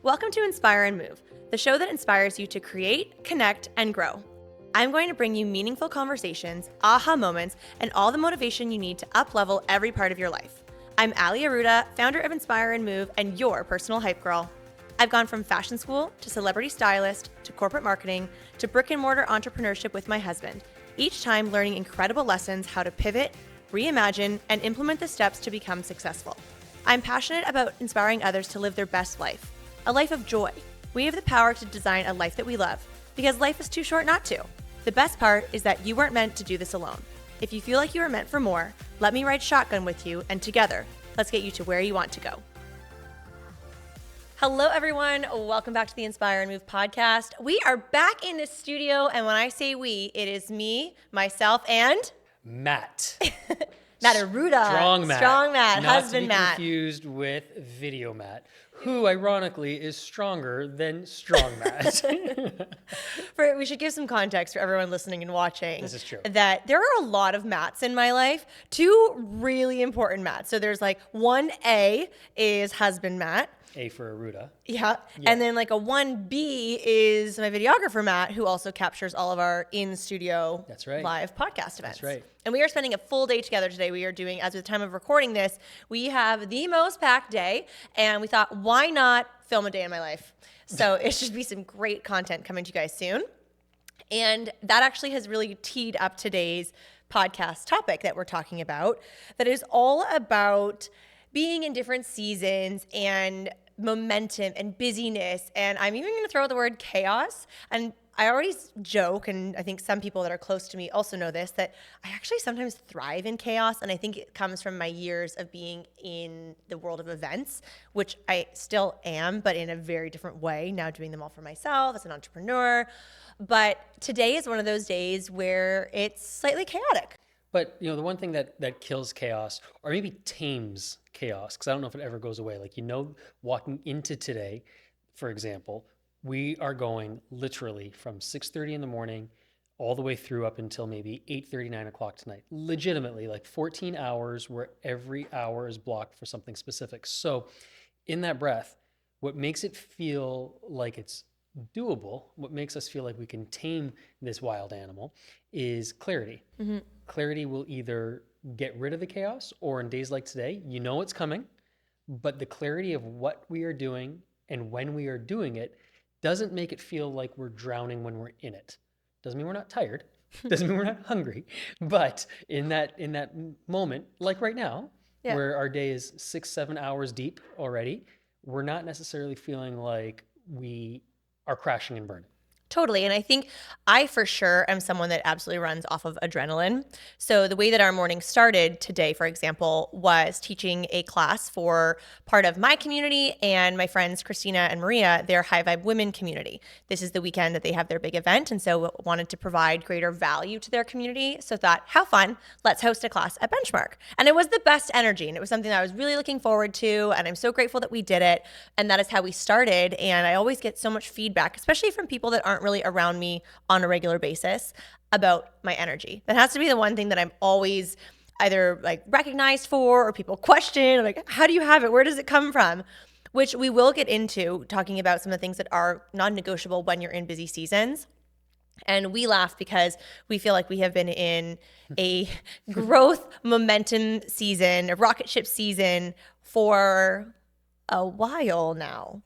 Welcome to Inspire and Move, the show that inspires you to create, connect, and grow. I'm going to bring you meaningful conversations, aha moments, and all the motivation you need to up-level every part of your life. I'm Arruda, founder of Inspire and Move, and your personal hype girl. I've gone from fashion school to celebrity stylist to corporate marketing to brick-and-mortar entrepreneurship with my husband, each time learning incredible lessons how to pivot, reimagine, and implement the steps to become successful. I'm passionate about inspiring others to live their best life, a life of joy. We have the power to design a life that we love, because life is too short not to. The best part is that you weren't meant to do this alone. If you feel like you are meant for more, let me ride shotgun with you, and together, let's get you to where you want to go. Hello, everyone. Welcome back to the Inspire and Move podcast. We are back in the studio, and when I say we, it is me, myself, and Matt. Matt Arruda. Strong Matt. Not husband Matt. Not to be confused with Video Matt, who ironically is stronger than Strong Matt. We should give some context for everyone listening and watching. This is true. That there are a lot of Matts in my life. Two really important Matts. So there's like 1A is husband Matt. A for Arruda. Yeah. And then like a 1B is my videographer, Matt, who also captures all of our in-studio live podcast events. That's right. And we are spending a full day together today. We are doing, as of the time of recording this, we have the most packed day. And we thought, why not film a day in my life? So it should be some great content coming to you guys soon. And that actually has really teed up today's podcast topic that we're talking about, that is all about being in different seasons and momentum and busyness. And I'm even going to throw out the word chaos. And I already joke, and I think some people that are close to me also know this, that I actually sometimes thrive in chaos. And I think it comes from my years of being in the world of events, which I still am, but in a very different way, now doing them all for myself as an entrepreneur. But today is one of those days where it's slightly chaotic. But, you know, the one thing that kills chaos, or maybe tames chaos, because I don't know if it ever goes away. Like, you know, walking into today, for example, we are going literally from 6:30 in the morning all the way through up until maybe 8:30, 9 o'clock tonight. Legitimately, like 14 hours where every hour is blocked for something specific. So in that breath, what makes it feel like it's doable, what makes us feel like we can tame this wild animal is clarity. Mm-hmm. Clarity will either get rid of the chaos, or in days like today, you know it's coming, but the clarity of what we are doing and when we are doing it doesn't make it feel like we're drowning when we're in it. Doesn't mean we're not tired, doesn't mean we're not hungry, but in that moment, like right now, where our day is 6-7 hours deep already, we're not necessarily feeling like we are crashing and burning. Totally. And I think I for sure am someone that absolutely runs off of adrenaline. So the way that our morning started today, for example, was teaching a class for part of my community and my friends Christina and Maria, their High Vibe Women community. This is the weekend that they have their big event, and so wanted to provide greater value to their community. So thought, how fun, let's host a class at Benchmark. And it was the best energy, and it was something that I was really looking forward to, and I'm so grateful that we did it. And that is how we started. And I always get so much feedback, especially from people that aren't really around me on a regular basis, about my energy. That has to be the one thing that I'm always either like recognized for, or people question, like, how do you have it? Where does it come from? Which we will get into talking about some of the things that are non-negotiable when you're in busy seasons. And we laugh because we feel like we have been in a growth momentum season, a rocket ship season for a while now.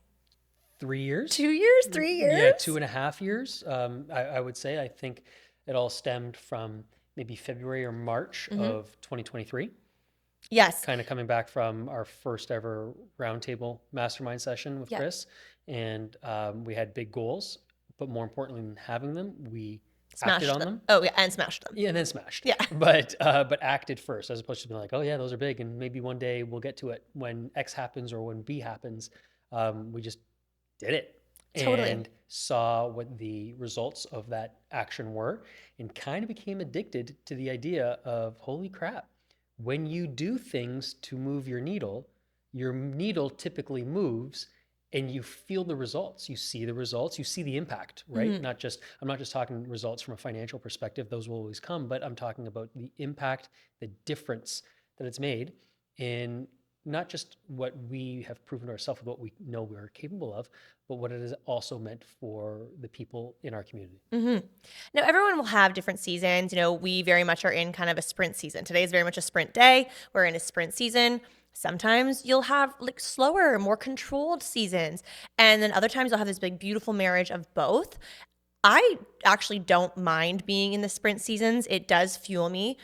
3 years? 2 years? 3 years? Yeah, 2.5 years. I would say. I think it all stemmed from maybe February or March of 2023. Yes. Kind of coming back from our first ever roundtable mastermind session with Chris. And we had big goals, but more importantly than having them, we acted on them. Oh, yeah, and smashed them. Yeah, and then smashed. Yeah. But acted first, as opposed to being like, oh yeah, those are big, and maybe one day we'll get to it. When X happens or when B happens, we just did it. Totally. And saw what the results of that action were, and kind of became addicted to the idea of, holy crap, when you do things to move your needle typically moves, and you feel the results, you see the results, you see the impact, right? I'm not just talking results from a financial perspective, those will always come, but I'm talking about the impact, the difference that it's made in not just what we have proven to ourselves, what we know we're capable of, but what it has also meant for the people in our community. Mm-hmm. Now, everyone will have different seasons. We very much are in kind of a sprint season. Today is very much a sprint day. We're in a sprint season. Sometimes you'll have like slower, more controlled seasons. And then other times you'll have this big, beautiful marriage of both. I actually don't mind being in the sprint seasons. It does fuel me.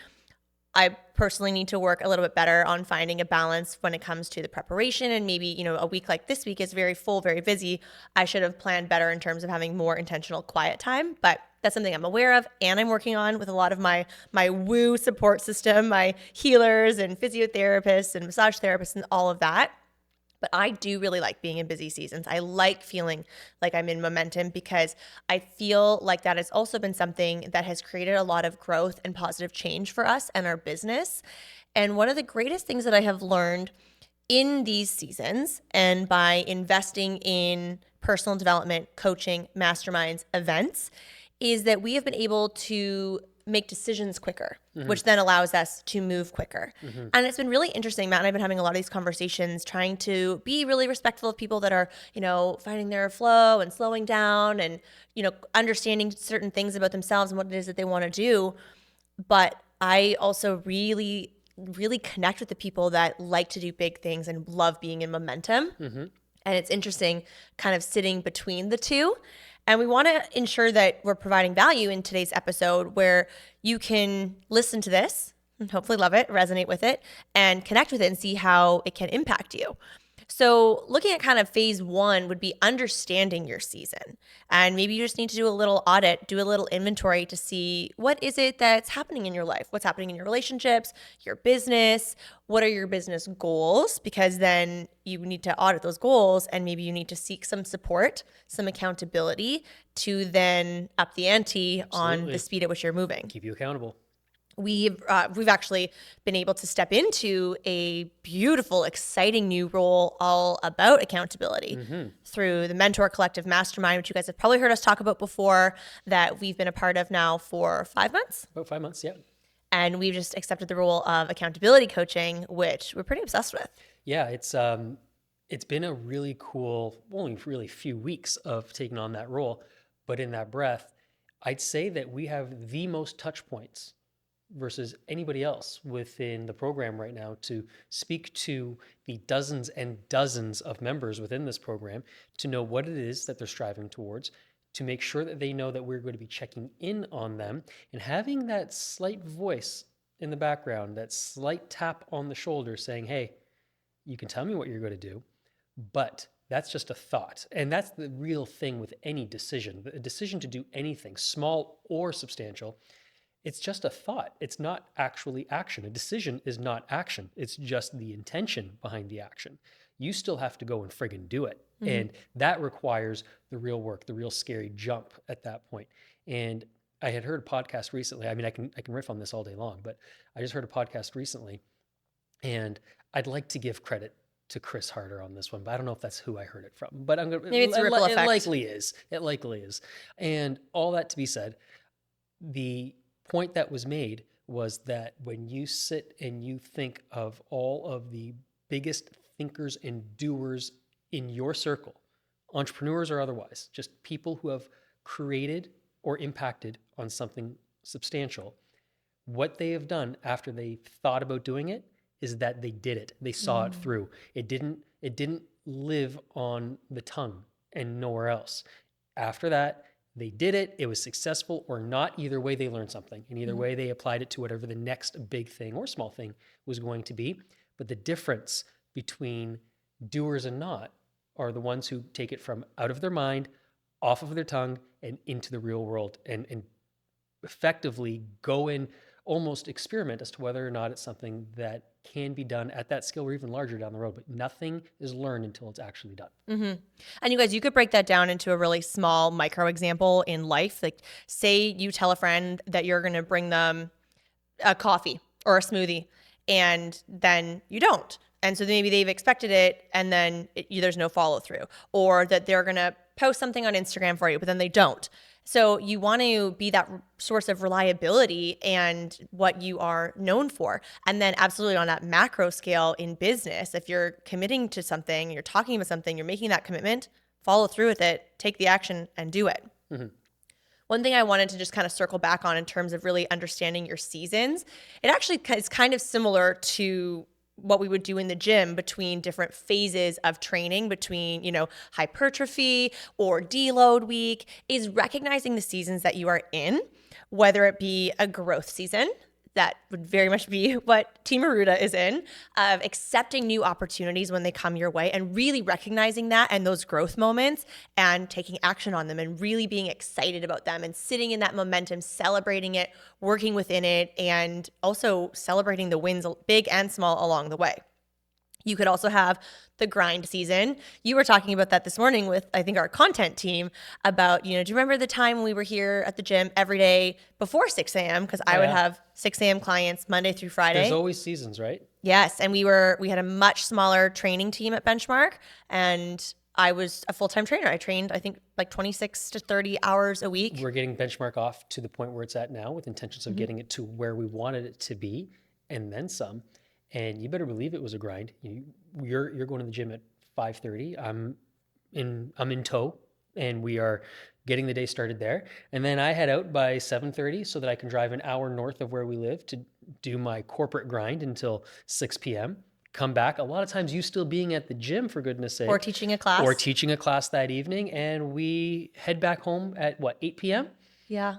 I personally need to work a little bit better on finding a balance when it comes to the preparation. And maybe, a week like this week is very full, very busy. I should have planned better in terms of having more intentional quiet time. But that's something I'm aware of and I'm working on with a lot of my woo support system, my healers and physiotherapists and massage therapists and all of that. But I do really like being in busy seasons. I like feeling like I'm in momentum because I feel like that has also been something that has created a lot of growth and positive change for us and our business. And one of the greatest things that I have learned in these seasons and by investing in personal development, coaching, masterminds, events, is that we have been able to make decisions quicker, which then allows us to move quicker. And it's been really interesting. Matt and I've been having a lot of these conversations, trying to be really respectful of people that are, finding their flow and slowing down and, understanding certain things about themselves and what it is that they want to do. But I also really, really connect with the people that like to do big things and love being in momentum. And it's interesting kind of sitting between the two. And we want to ensure that we're providing value in today's episode where you can listen to this and hopefully love it, resonate with it, and connect with it and see how it can impact you. So looking at kind of phase one would be understanding your season. And maybe you just need to do a little audit, do a little inventory to see what is it that's happening in your life? What's happening in your relationships, your business? What are your business goals? Because then you need to audit those goals and maybe you need to seek some support, some accountability to then up the ante on the speed at which you're moving. Keep you accountable. We've actually been able to step into a beautiful, exciting new role all about accountability through the Mentor Collective Mastermind, which you guys have probably heard us talk about before, that we've been a part of now for 5 months. About 5 months, yeah. And we've just accepted the role of accountability coaching, which we're pretty obsessed with. Yeah, it's been a really cool, only really few weeks of taking on that role. But in that breath, I'd say that we have the most touch points versus anybody else within the program right now to speak to the dozens and dozens of members within this program to know what it is that they're striving towards, to make sure that they know that we're going to be checking in on them and having that slight voice in the background, that slight tap on the shoulder saying, hey, you can tell me what you're going to do, but that's just a thought. And that's the real thing with any decision. A decision to do anything, small or substantial, it's just a thought. It's not actually action. A decision is not action. It's just the intention behind the action. You still have to go and friggin' do it. And that requires the real work, the real scary jump at that point. And I had heard a podcast recently. I mean, I can riff on this all day long, but I just heard a podcast recently, and I'd like to give credit to Chris Harder on this one, but I don't know if that's who I heard it from. But I'm gonna. Maybe it's a ripple effect. It likely is. It likely is. And all that to be said, the point that was made was that when you sit and you think of all of the biggest thinkers and doers in your circle, entrepreneurs or otherwise, just people who have created or impacted on something substantial, what they have done after they thought about doing it is that they did it. They saw it through. It didn't live on the tongue and nowhere else. After that, they did it. It was successful or not. Either way, they learned something. And either way, they applied it to whatever the next big thing or small thing was going to be. But the difference between doers and not are the ones who take it from out of their mind, off of their tongue, and into the real world and effectively go in, almost experiment as to whether or not it's something that can be done at that scale or even larger down the road. But nothing is learned until it's actually done. And you guys, you could break that down into a really small micro example in life. Like say you tell a friend that you're going to bring them a coffee or a smoothie and then you don't. And so maybe they've expected it and then there's no follow through, or that they're going to post something on Instagram for you, but then they don't. So you want to be that source of reliability and what you are known for. And then absolutely on that macro scale in business, if you're committing to something, you're talking about something, you're making that commitment, follow through with it, take the action and do it. Mm-hmm. One thing I wanted to just kind of circle back on in terms of really understanding your seasons, it actually is kind of similar to what we would do in the gym between different phases of training, between, hypertrophy or deload week, is recognizing the seasons that you are in, whether it be a growth season. That would very much be what Team Arruda is in, of accepting new opportunities when they come your way and really recognizing that and those growth moments and taking action on them and really being excited about them and sitting in that momentum, celebrating it, working within it, and also celebrating the wins, big and small, along the way. You could also have the grind season. You were talking about that this morning with, I think, our content team about, do you remember the time we were here at the gym every day before 6 a.m.? Because I would have 6 a.m. clients Monday through Friday. There's always seasons, right? Yes. And we had a much smaller training team at Benchmark, and I was a full-time trainer. I trained, I think, like 26 to 30 hours a week. We're getting Benchmark off to the point where it's at now with intentions of getting it to where we wanted it to be and then some. And you better believe it was a grind. You're going to the gym at 5:30. I'm in tow, and we are getting the day started there. And then I head out by 7:30 so that I can drive an hour north of where we live to do my corporate grind until 6 p.m. Come back. A lot of times you still being at the gym, for goodness sake. Or teaching a class. Or teaching a class that evening. And we head back home at 8 p.m.? Yeah.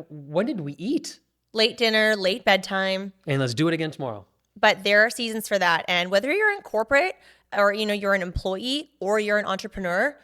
When did we eat? Late dinner, late bedtime. And let's do it again tomorrow. But there are seasons for that. And whether you're in corporate or, you're an employee or you're an entrepreneur,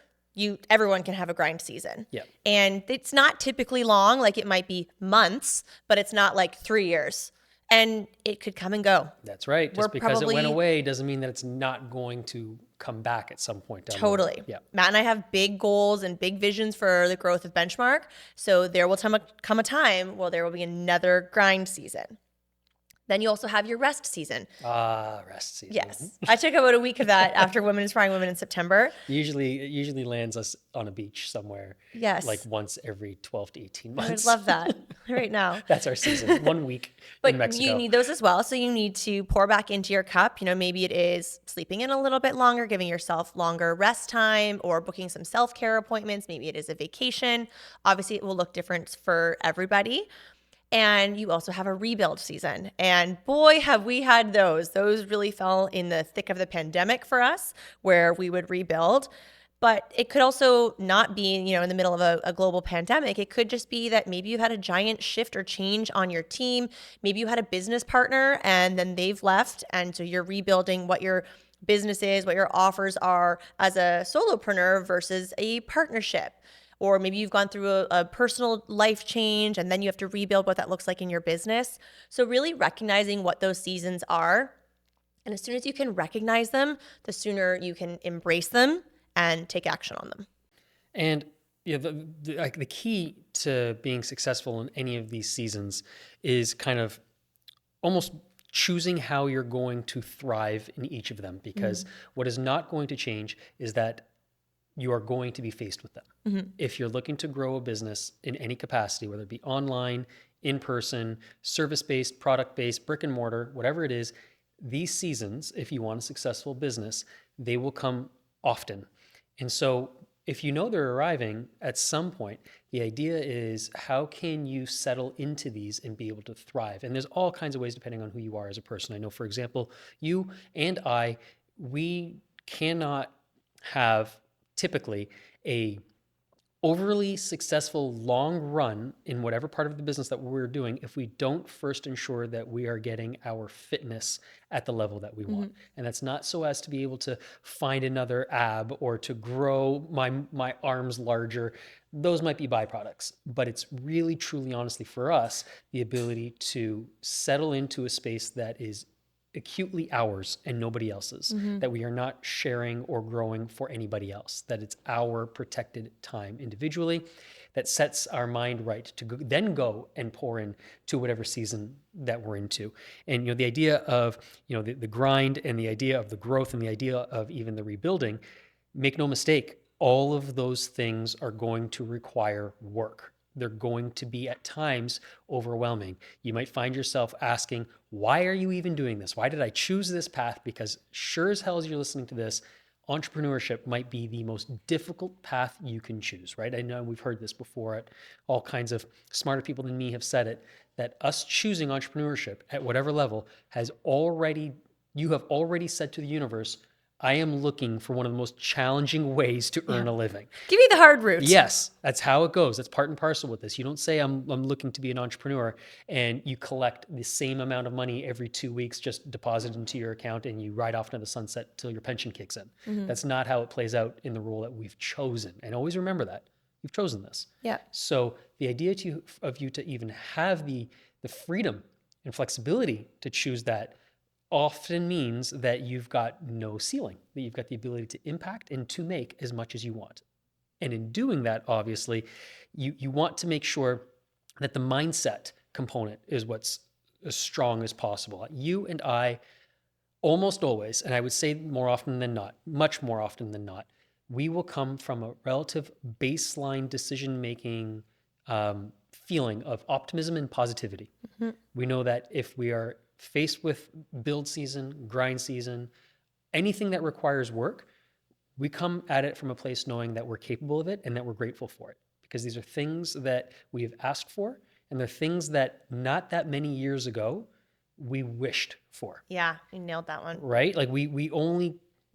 everyone can have a grind season. Yeah. And it's not typically long, like it might be months, but it's not like 3 years. And it could come and go. That's right. Just because it went away doesn't mean that it's not going to come back at some point down Totally. the road. Yeah. Matt and I have big goals and big visions for the growth of Benchmark. So there will come a time where there will be another grind season. Then you also have your rest season. Rest season. Yes. I took about a week of that after Women Inspiring Women in September. It usually lands us on a beach somewhere. Yes. Like once every 12 to 18 months. I would love that right now. That's our season. 1 week in Mexico. But you need those as well. So you need to pour back into your cup. Maybe it is sleeping in a little bit longer, giving yourself longer rest time, or booking some self-care appointments. Maybe it is a vacation. Obviously, it will look different for everybody. And you also have a rebuild season. And boy, have we had those. Those really fell in the thick of the pandemic for us, where we would rebuild. But it could also not be, in the middle of a global pandemic. It could just be that maybe you had a giant shift or change on your team. Maybe you had a business partner and then they've left. And so you're rebuilding what your business is, what your offers are as a solopreneur versus a partnership. Or maybe you've gone through a personal life change and then you have to rebuild what that looks like in your business. So really recognizing what those seasons are. And as soon as you can recognize them, the sooner you can embrace them and take action on them. And the key to being successful in any of these seasons is kind of almost choosing how you're going to thrive in each of them. Because what is not going to change is that you are going to be faced with them. If you're looking to grow a business in any capacity, whether it be online, in person, service-based, product-based, brick and mortar, whatever it is, these seasons, if you want a successful business, they will come often. And so if you know they're arriving at some point, the idea is how can you settle into these and be able to thrive? And there's all kinds of ways depending on who you are as a person. I know, for example, you and I, we cannot have typically a overly successful long run in whatever part of the business that we're doing if we don't first ensure that we are getting our fitness at the level that we want. And that's not so as to be able to find another ab or to grow my arms larger. Those might be byproducts, but it's really, truly, honestly for us, the ability to settle into a space that is acutely ours and nobody else's, that we are not sharing or growing for anybody else, that it's our protected time individually that sets our mind right to then go and pour in to whatever season that we're into. And, the idea of, the grind and the idea of the growth and the idea of even the rebuilding, make no mistake, all of those things are going to require work. They're going to be at times overwhelming. You might find yourself asking, why are you even doing this? Why did I choose this path? Because sure as hell as you're listening to this, entrepreneurship might be the most difficult path you can choose, right? I know we've heard this before. All kinds of smarter people than me have said it, that us choosing entrepreneurship at whatever level you have already said to the universe, I am looking for one of the most challenging ways to earn a living. Give me the hard route. Yes, that's how it goes. That's part and parcel with this. You don't say I'm looking to be an entrepreneur and you collect the same amount of money every 2 weeks, just deposit into your account and you ride off into the sunset till your pension kicks in. That's not how it plays out in the role that we've chosen. And always remember that. You've chosen this. Yeah. So the idea of you to even have the freedom and flexibility to choose that often means that you've got no ceiling, that you've got the ability to impact and to make as much as you want. And in doing that, obviously, you want to make sure that the mindset component is what's as strong as possible. You and I, almost always, and I would say more often than not, much more often than not, we will come from a relative baseline decision-making feeling of optimism and positivity. We know that if we are faced with build season, grind season, anything that requires work, we come at it from a place knowing that we're capable of it and that we're grateful for it, because these are things that we have asked for and they're things that not that many years ago we wished for. Yeah, you nailed that one. Right? Like we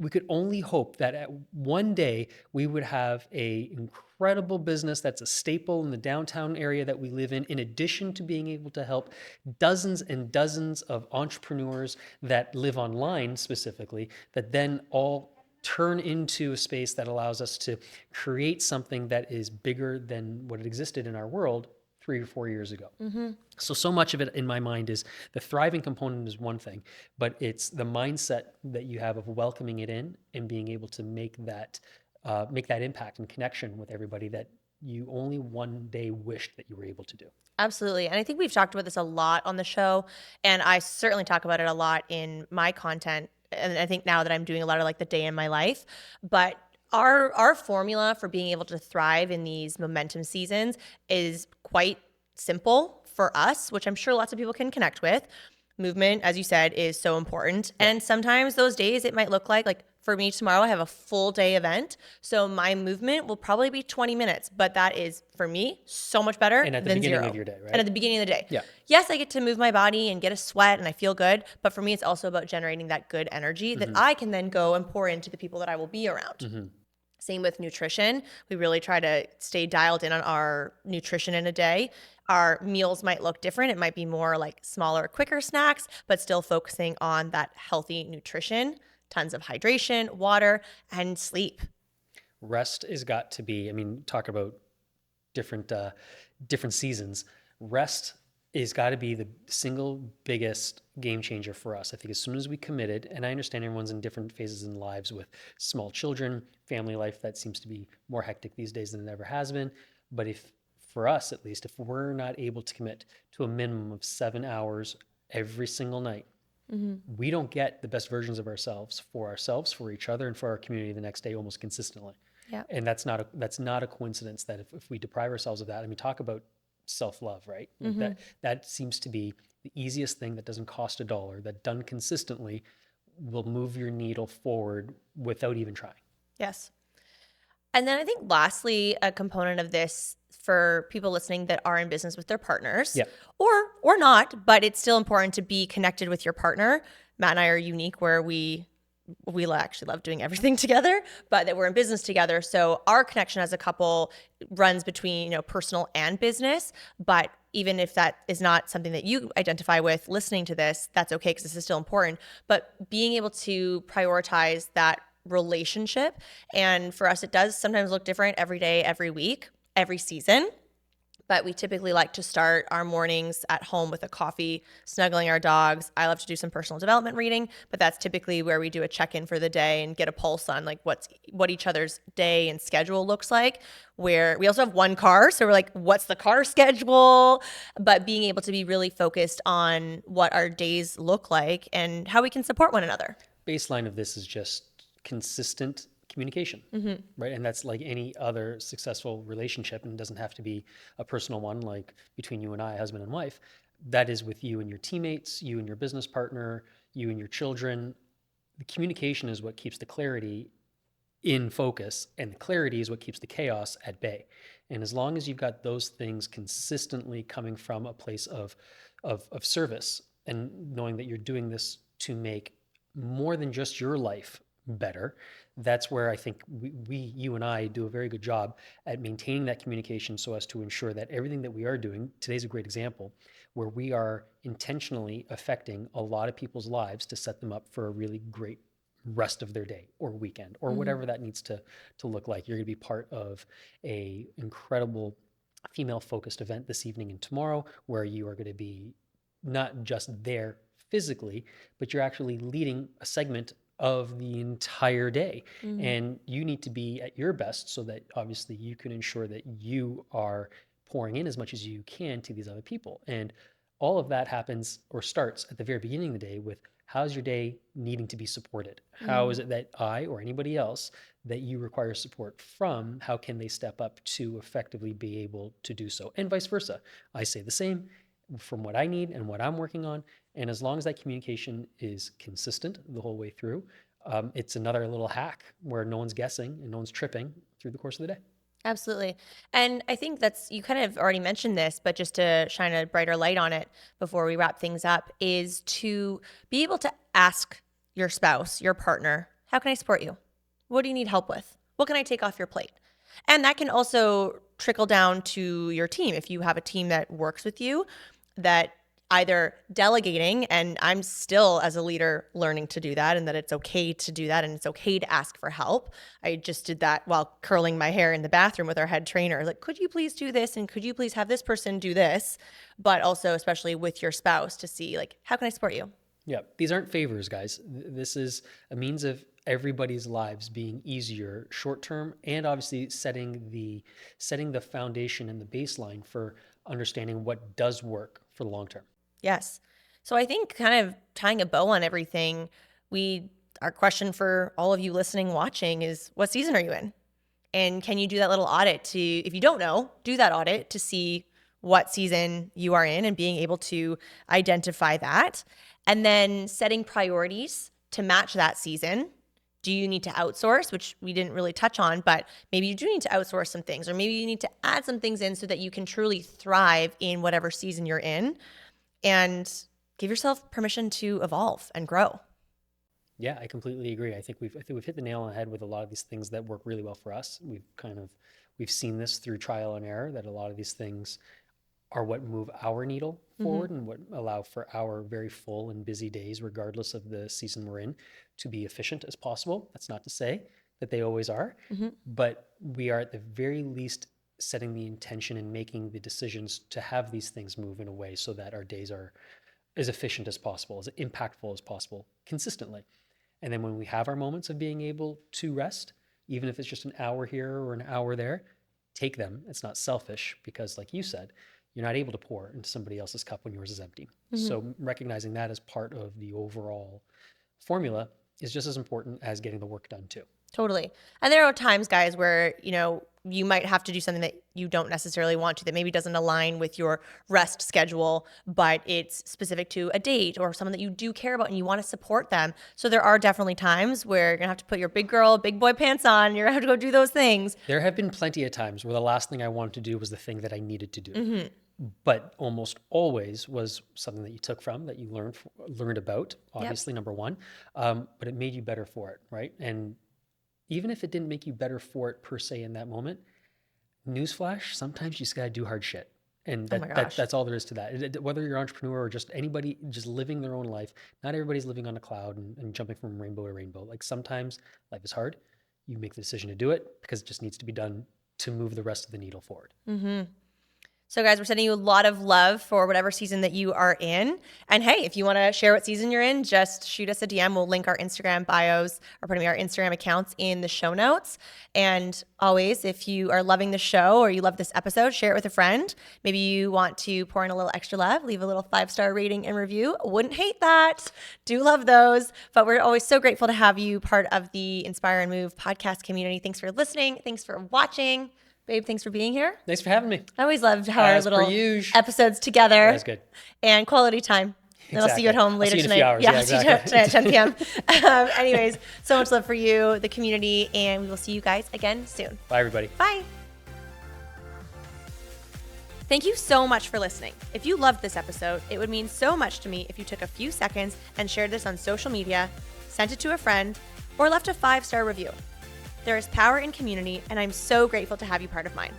could only hope that at one day we would have a incredible business that's a staple in the downtown area that we live in addition to being able to help dozens and dozens of entrepreneurs that live online specifically, that then all turn into a space that allows us to create something that is bigger than what existed in our world 3 or 4 years ago. So much of it in my mind is the thriving component is one thing, but it's the mindset that you have of welcoming it in and being able to make that impact and connection with everybody that you only one day wished that you were able to do. Absolutely. And I think we've talked about this a lot on the show, and I certainly talk about it a lot in my content. And I think now that I'm doing a lot of like the day in my life, but our formula for being able to thrive in these momentum seasons is quite simple for us, which I'm sure lots of people can connect with. Movement, as you said, is so important. And sometimes those days it might look like for me tomorrow, I have a full day event. So my movement will probably be 20 minutes, but that is for me so much better And at the than beginning zero. of your day, right? And at the beginning of the day. Yeah. Yes, I get to move my body and get a sweat and I feel good. But for me, it's also about generating that good energy that I can then go and pour into the people that I will be around. Same with nutrition. We really try to stay dialed in on our nutrition in a day. Our meals might look different. It might be more like smaller, quicker snacks, but still focusing on that healthy nutrition, tons of hydration, water, and sleep. Rest has got to be, talk about different seasons. Rest has got to be the single biggest game changer for us. I think as soon as we committed, and I understand everyone's in different phases in lives with small children, family life that seems to be more hectic these days than it ever has been. But for us at least, if we're not able to commit to a minimum of 7 hours every single night, we don't get the best versions of ourselves, for each other, and for our community the next day almost consistently. Yeah. And that's not a coincidence that if we deprive ourselves of that, talk about self-love, right? That seems to be the easiest thing that doesn't cost a dollar, that done consistently will move your needle forward without even trying. Yes. And then I think lastly, a component of this for people listening that are in business with their partners, or not, but it's still important to be connected with your partner. Matt and I are unique where we actually love doing everything together, but that we're in business together. So our connection as a couple runs between, personal and business. But even if that is not something that you identify with listening to this, that's okay, because this is still important. But being able to prioritize that relationship. And for us, it does sometimes look different every day, every week, every season. But we typically like to start our mornings at home with a coffee, snuggling our dogs. I love to do some personal development reading, but that's typically where we do a check-in for the day and get a pulse on like what each other's day and schedule looks like. Where we also have one car, so we're like, what's the car schedule? But being able to be really focused on what our days look like and how we can support one another. Baseline of this is just consistent communication, right? And that's like any other successful relationship, and it doesn't have to be a personal one like between you and I, husband and wife. That is with you and your teammates, you and your business partner, you and your children. The communication is what keeps the clarity in focus, and the clarity is what keeps the chaos at bay. And as long as you've got those things consistently coming from a place of service and knowing that you're doing this to make more than just your life better, that's where I think you and I do a very good job at maintaining that communication so as to ensure that everything that we are doing, today's a great example, where we are intentionally affecting a lot of people's lives to set them up for a really great rest of their day or weekend or whatever that needs to look like. You're going to be part of a incredible female focused event this evening and tomorrow where you are going to be not just there physically, but you're actually leading a segment of the entire day. And you need to be at your best so that obviously you can ensure that you are pouring in as much as you can to these other people. And all of that happens or starts at the very beginning of the day with how's your day needing to be supported? How is it that I or anybody else that you require support from, how can they step up to effectively be able to do so? And vice versa. I say the same from what I need and what I'm working on. And as long as that communication is consistent the whole way through, it's another little hack where no one's guessing and no one's tripping through the course of the day. Absolutely. And I think you kind of already mentioned this, but just to shine a brighter light on it before we wrap things up, is to be able to ask your spouse, your partner, how can I support you? What do you need help with? What can I take off your plate? And that can also trickle down to your team. If you have a team that works with you, that either delegating, and I'm still as a leader learning to do that, and that it's okay to do that and it's okay to ask for help. I just did that while curling my hair in the bathroom with our head trainer. Like, could you please do this? And could you please have this person do this? But also, especially with your spouse, to see like, how can I support you? Yeah, these aren't favors, guys. This is a means of everybody's lives being easier short term, and obviously setting the foundation and the baseline for understanding what does work for the long term. Yes. So I think kind of tying a bow on everything, our question for all of you listening, watching is, what season are you in? And can you do that little audit to, if you don't know, do that audit to see what season you are in and being able to identify that. And then setting priorities to match that season. Do you need to outsource, which we didn't really touch on, but maybe you do need to outsource some things, or maybe you need to add some things in so that you can truly thrive in whatever season you're in, and give yourself permission to evolve and grow. Yeah, I completely agree. I think we've hit the nail on the head with a lot of these things that work really well for us. We've seen this through trial and error that a lot of these things are what move our needle forward and what allow for our very full and busy days, regardless of the season we're in, to be efficient as possible. That's not to say that they always are, but we are at the very least setting the intention and making the decisions to have these things move in a way so that our days are as efficient as possible, as impactful as possible, consistently. And then when we have our moments of being able to rest, even if it's just an hour here or an hour there, take them. It's not selfish because, like you said, you're not able to pour into somebody else's cup when yours is empty. So recognizing that as part of the overall formula is just as important as getting the work done too. Totally. And there are times, guys, where, you might have to do something that you don't necessarily want to, that maybe doesn't align with your rest schedule, but it's specific to a date or someone that you do care about and you want to support them. So there are definitely times where you're going to have to put your big girl, big boy pants on. And you're going to have to go do those things. There have been plenty of times where the last thing I wanted to do was the thing that I needed to do. But almost always was something that you took from, that you learned about, obviously, number one, but it made you better for it, right? And even if it didn't make you better for it per se in that moment, newsflash, sometimes you just got to do hard shit. And that's all there is to that. Whether you're an entrepreneur or just anybody just living their own life, not everybody's living on a cloud and jumping from rainbow to rainbow. Like sometimes life is hard. You make the decision to do it because it just needs to be done to move the rest of the needle forward. So, guys, we're sending you a lot of love for whatever season that you are in. And hey, if you want to share what season you're in, just shoot us a DM. We'll link our Instagram bios, or pardon me, our Instagram accounts in the show notes. And always, if you are loving the show or you love this episode, share it with a friend. Maybe you want to pour in a little extra love, leave a little 5-star rating and review. Wouldn't hate that. Do love those. But we're always so grateful to have you part of the Inspire and Move podcast community. Thanks for listening. Thanks for watching. Babe, thanks for being here. Thanks for having me. I always loved how our As per little usual. episodes together. That was good. And quality time. And I'll see you at home later I'll see you tonight. in a few hours. Yeah, Yeah, I'll see you exactly. tonight at 10 p.m. Anyways, so much love for you, the community, and we will see you guys again soon. Bye, everybody. Bye. Thank you so much for listening. If you loved this episode, it would mean so much to me if you took a few seconds and shared this on social media, sent it to a friend, or left a 5-star review. There is power in community, and I'm so grateful to have you part of mine.